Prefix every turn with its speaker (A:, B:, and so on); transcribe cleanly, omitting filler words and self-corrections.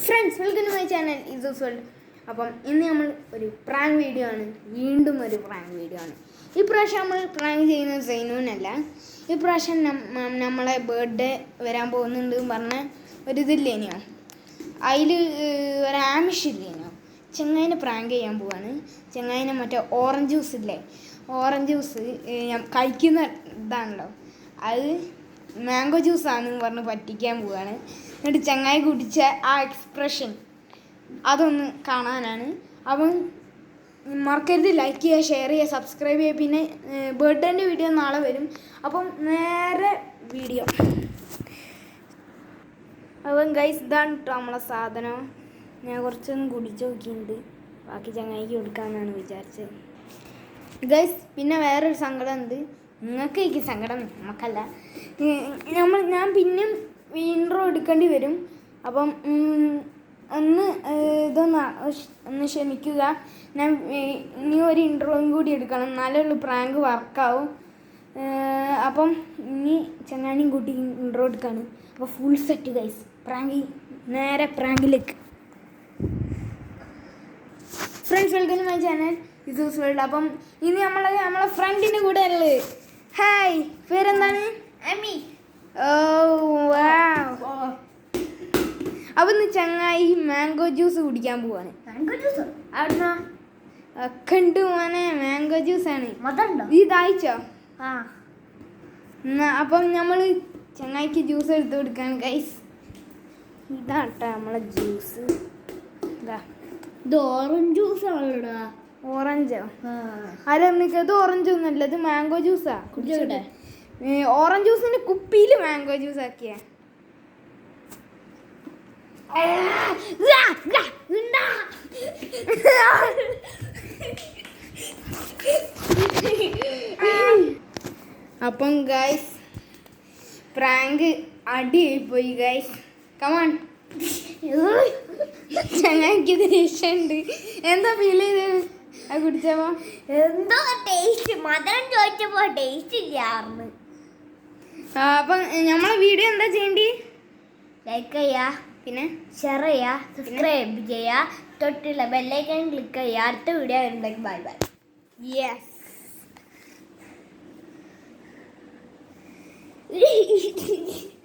A: Friends welcome to my channel Izu's world. അപ്പം ഇന്ന് നമ്മൾ ഒരു പ്രാങ്ക് വീഡിയോ ആണ്, വീണ്ടും ഒരു പ്രാങ്ക് വീഡിയോ ആണ്. ഈ പ്രാവശ്യം നമ്മൾ പ്രാങ്ക് ചെയ്യുന്നത് സൈനുവിനല്ല. ഈ പ്രാവശ്യം നമ്മളെ ബർത്ത്ഡേ വരാൻ പോകുന്നുണ്ട് പറഞ്ഞ ഒരിതില്ലേനോ, അതിൽ ഒരു ആമിഷില്ലേനോ, ചെങ്ങായിനെ പ്രാങ്ക് ചെയ്യാൻ പോവാണ്. ചെങ്ങായിനെ മറ്റേ ഓറഞ്ച് ജ്യൂസ് ഇല്ലേ, ഓറഞ്ച് ജ്യൂസ് ഞാൻ കഴിക്കുന്ന ഇതാണല്ലോ, അത് മാംഗോ ജ്യൂസാണെന്ന് പറഞ്ഞ് പറ്റിക്കാൻ പോവാണ്. എന്നിട്ട് ചങ്ങായി കുടിച്ച ആ എക്സ്പ്രഷൻ അതൊന്ന് കാണാനാണ്. അപ്പം മറക്കരുത് ലൈക്ക് ചെയ്യുക, ഷെയർ ചെയ്യുക, സബ്സ്ക്രൈബ് ചെയ്യുക. പിന്നെ ബർത്ത്ഡേൻ്റെ വീഡിയോ നാളെ വരും. അപ്പം നേരെ വീഡിയോ. അപ്പം ഗൈസ് ഇതാണ് കേട്ടോ നമ്മളെ സാധനം. ഞാൻ കുറച്ചൊന്നും കുടിച്ച് നോക്കിയിട്ടുണ്ട്, ബാക്കി ചങ്ങായിക്ക് കൊടുക്കാമെന്നാണ് വിചാരിച്ചത് ഗൈസ്. പിന്നെ വേറൊരു സങ്കടം ഉണ്ട്, നിങ്ങൾക്ക് എനിക്ക് സങ്കടം, നമുക്കല്ല. ഞാൻ പിന്നെയും ഇൻട്രോ എടുക്കേണ്ടി വരും. അപ്പം ഒന്ന് ക്ഷമിക്കുക. ഞാൻ ഇനി ഒരു ഇൻട്രോയും കൂടി എടുക്കണം, എന്നാലേ ഉള്ളൂ പ്രാങ്ക് വർക്കാവും. അപ്പം ഇനി ചങ്ങാനും കൂട്ടി ഇൻട്രോ എടുക്കാണ്. അപ്പോൾ ഫുൾ സെറ്റ് ഗൈസ്, നേരെ പ്രാങ്കിലേക്ക്. Friends welcome to my channel Izu's world. അപ്പം ഇനി നമ്മളെ ഫ്രണ്ടിൻ്റെ കൂടെ ഉള്ളത്. ഹായ്, പേരെന്താണ്? അമ്മി. ഓ വാവ്. അപ്പം ഇന്ന് ചങ്ങായി മാംഗോ ജ്യൂസ് കുടിക്കാൻ പോവാണ്.
B: മാംഗോ ജ്യൂസ്
A: അവിടുന്ന് കണ്ടു മോനെ, മാംഗോ ജ്യൂസാണ്.
B: നീ
A: ദാഹിച്ചോ?
B: ആ.
A: അപ്പം നമ്മൾ ചങ്ങായിക്ക് ജ്യൂസ് എടുത്ത് കൊടുക്കാണ് ഗൈസ്. ഇതാട്ടോ നമ്മളെ ജ്യൂസ്. ഇതാ,
B: ഇത് ഓറഞ്ച് ജ്യൂസ് ആണല്ലോടാ.
A: ഓറഞ്ചോ? അതെന്നിക്ക് അത് ഓറഞ്ച് ഒന്നുമല്ല, ഇത് മാംഗോ ജ്യൂസാ.
B: കുടിച്ചോട്ടെ.
A: ഓറഞ്ച് ജ്യൂസിന്റെ കുപ്പിയിൽ മാംഗോ ജ്യൂസ് ആക്കിയ. അപ്പം ഗൈസ് പ്രാങ്ക് അടിയായി പോയി ഗൈസ്. കമാൺ. ചങ്ങായിക്ക് ദേഷ്യമുണ്ട്. എന്താ ഫീൽ ചെയ്തത് അത് കുടിച്ചപ്പോ?
B: എന്തോ ടേസ്റ്റ്, മധുരം ചോദിച്ചപ്പോ ടേസ്റ്റ് ഇല്ലായിരുന്നു.
A: അപ്പം നമ്മളെ വീഡിയോ എന്താ ചെയ്യേണ്ടി?
B: ലൈക്ക് ചെയ്യാ,
A: പിന്നെ
B: ഷെയർ ചെയ്യാ, സബ്സ്ക്രൈബ് ചെയ്യാ, തൊട്ടുള്ള ബെല്ലൈക്കൺ ക്ലിക്ക് ചെയ്യാ. അടുത്ത വീഡിയോ വരുമ്പോഴേക്കും ബൈ ബൈ.
A: യെസ്.